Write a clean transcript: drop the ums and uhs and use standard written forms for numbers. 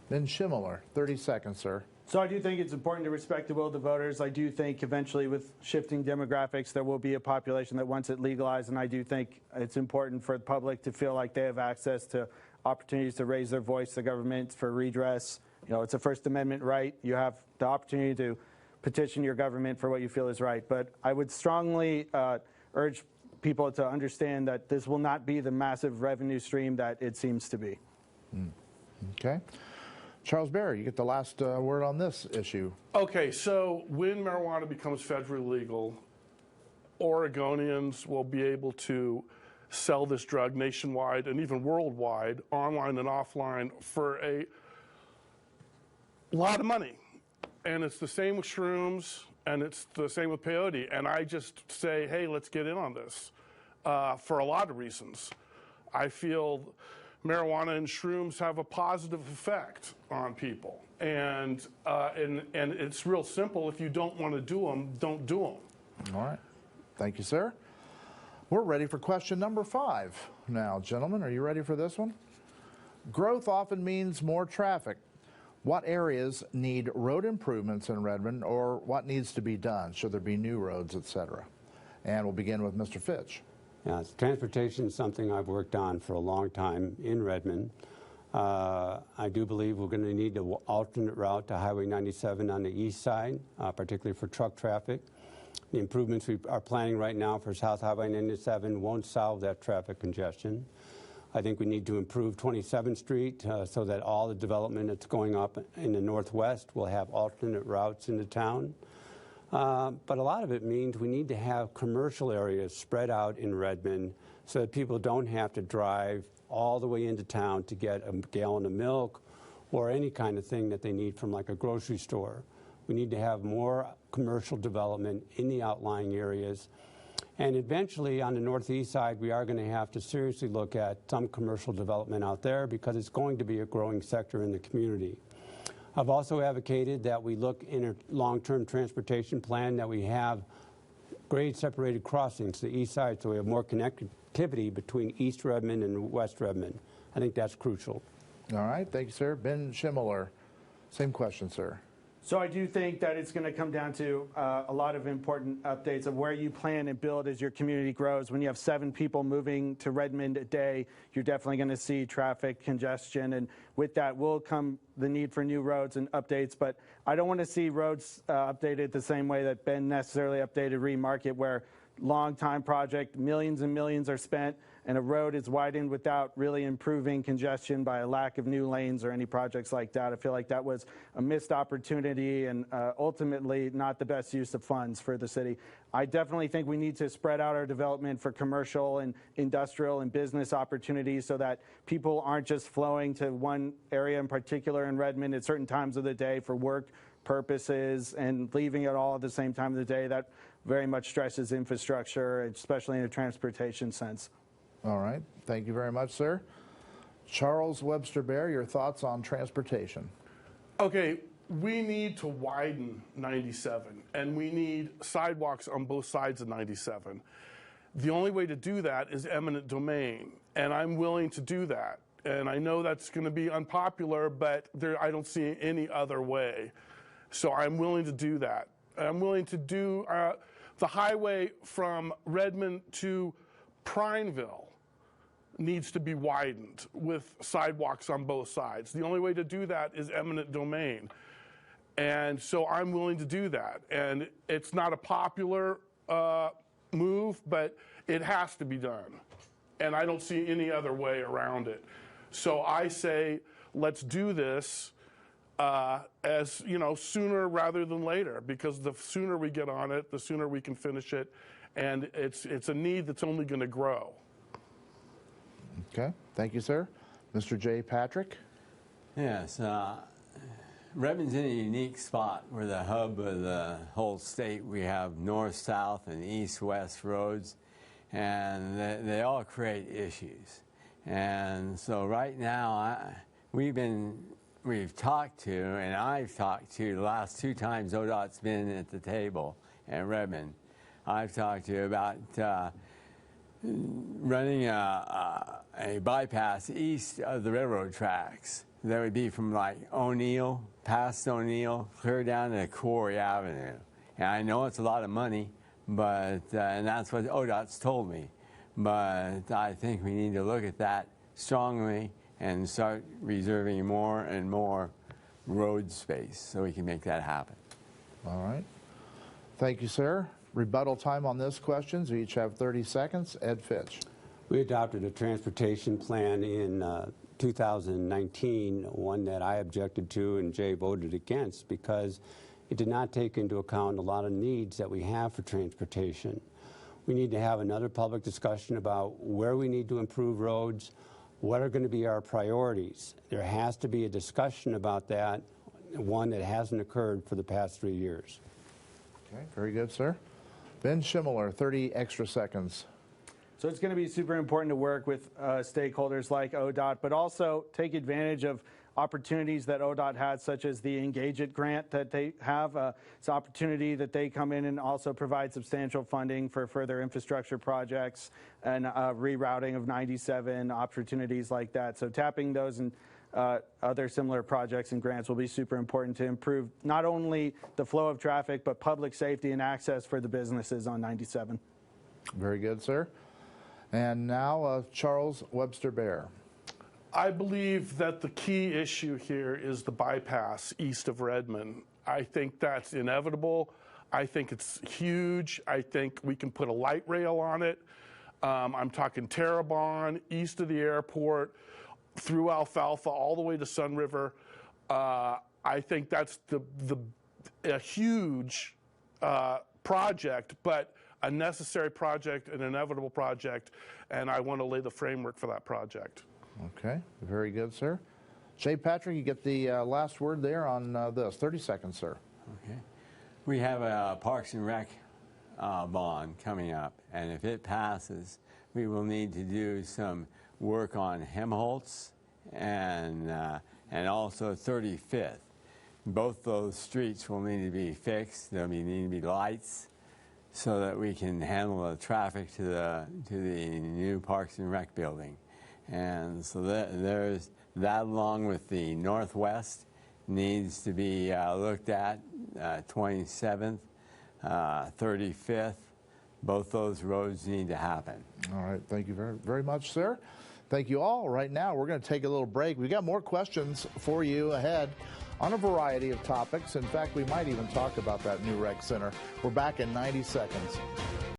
Ben Schimmoller, 30 seconds, sir. So I do think it's important to respect the will of the voters. I do think eventually with shifting demographics, there will be a population that wants it legalized, and I do think it's important for the public to feel like they have access to opportunities to raise their voice to government for redress. You know, it's a First Amendment right. You have the opportunity to petition your government for what you feel is right. But I would strongly urge people to understand that this will not be the massive revenue stream that it seems to be. Okay. Charles Baer, you get the last word on this issue. Okay, so when marijuana becomes federally legal, Oregonians will be able to sell this drug nationwide and even worldwide, online and offline, for a lot of money. And it's the same with shrooms, and it's the same with peyote. And I just say, hey, let's get in on this for a lot of reasons. I feel marijuana and shrooms have a positive effect on people. And it's real simple. If you don't want to do them, don't do them. All right. Thank you, sir. We're ready for question number 5 now. Gentlemen, are you ready for this one? Growth often means more traffic. What areas need road improvements in Redmond, or what needs to be done? Should there be new roads, etc.? And we'll begin with Mr. Fitch. Yeah, transportation is something I've worked on for a long time in Redmond. I do believe we're going to need an alternate route to Highway 97 on the east side, particularly for truck traffic. The improvements we are planning right now for South Highway 97 won't solve that traffic congestion. I think we need to improve 27th Street so that all the development that's going up in the northwest will have alternate routes into town. But a lot of it means we need to have commercial areas spread out in Redmond so that people don't have to drive all the way into town to get a gallon of milk or any kind of thing that they need from like a grocery store. We need to have more commercial development in the outlying areas. And eventually on the northeast side, we are going to have to seriously look at some commercial development out there because it's going to be a growing sector in the community. I've also advocated that we look in a long-term transportation plan that we have grade-separated crossings to the east side so we have more connectivity between East Redmond and West Redmond. I think that's crucial. All right. Thank you, sir. Ben Schimmoller, same question, sir. So I do think that it's going to come down to a lot of important updates of where you plan and build as your community grows. When you have 7 people moving to Redmond a day, you're definitely going to see traffic congestion. And with that will come the need for new roads and updates. But I don't want to see roads updated the same way that Ben necessarily updated Remarket, where long-time project, millions and millions are spent, and a road is widened without really improving congestion by a lack of new lanes or any projects like that. I feel like that was a missed opportunity and ultimately not the best use of funds for the city. I definitely think we need to spread out our development for commercial and industrial and business opportunities so that people aren't just flowing to one area in particular in Redmond at certain times of the day for work purposes and leaving it all at the same time of the day. That very much stresses infrastructure, especially in a transportation sense. All right. Thank you very much, sir. Charles Webster Baer, your thoughts on transportation? Okay, we need to widen 97, and we need sidewalks on both sides of 97. The only way to do that is eminent domain, and I'm willing to do that. And I know that's going to be unpopular, but I don't see any other way. So I'm willing to do that. I'm willing to do the highway from Redmond to Prineville needs to be widened with sidewalks on both sides. The only way to do that is eminent domain. And so I'm willing to do that. And it's not a popular move, but it has to be done. And I don't see any other way around it. So I say, let's do this as, you know, sooner rather than later, because the sooner we get on it, the sooner we can finish it. And it's a need that's only going to grow. Okay. Thank you, sir. Mr. J. Patrick? Yes. Redmond's in a unique spot. We're the hub of the whole state. We have north-south and east-west roads, and they all create issues. And so right now, we've talked to, and I've talked to the last 2 times ODOT's been at the table in Redmond. I've talked to about running a bypass east of the railroad tracks that would be from like O'Neill, past O'Neill, clear down to Quarry Avenue. And I know it's a lot of money, but and that's what ODOT's told me. But I think we need to look at that strongly and start reserving more and more road space so we can make that happen. All right. Thank you, sir. Rebuttal time on this question. You each have 30 seconds. Ed Fitch. We adopted a transportation plan in 2019, one that I objected to and Jay voted against because it did not take into account a lot of needs that we have for transportation. We need to have another public discussion about where we need to improve roads, what are going to be our priorities. There has to be a discussion about that, one that hasn't occurred for the past 3 years. Okay, very good, sir. Ben Schimmoller, 30 extra seconds. So it's going to be super important to work with stakeholders like ODOT, but also take advantage of opportunities that ODOT has, such as the Engage It grant that they have. It's an opportunity that they come in and also provide substantial funding for further infrastructure projects and rerouting of 97, opportunities like that. So tapping those and other similar projects and grants will be super important to improve not only the flow of traffic, but public safety and access for the businesses on 97. Very good, sir. And now Charles Webster Baer. I believe that the key issue here is the bypass east of Redmond. I think that's inevitable. I think it's huge. I think we can put a light rail on it. I'm talking Terrebonne, east of the airport, through Alfalfa, all the way to Sun River. I think that's a huge project, but a necessary project, an inevitable project, and I want to lay the framework for that project. Okay, very good, sir. J. Patrick, you get the last word there on this. 30 seconds, sir. Okay. We have a Parks and Rec bond coming up, and if it passes, we will need to do some work on Helmholtz and also 35th. Both those streets will need to be fixed. There'll need to be lights so that we can handle the traffic to the new Parks and Rec building. And so there's that, along with the Northwest, needs to be looked at. 27th, 35th, both those roads need to happen. All right, thank you very, very much, sir. Thank you all. Right now, we're going to take a little break. We've got more questions for you ahead on a variety of topics. In fact, we might even talk about that new rec center. We're back in 90 seconds.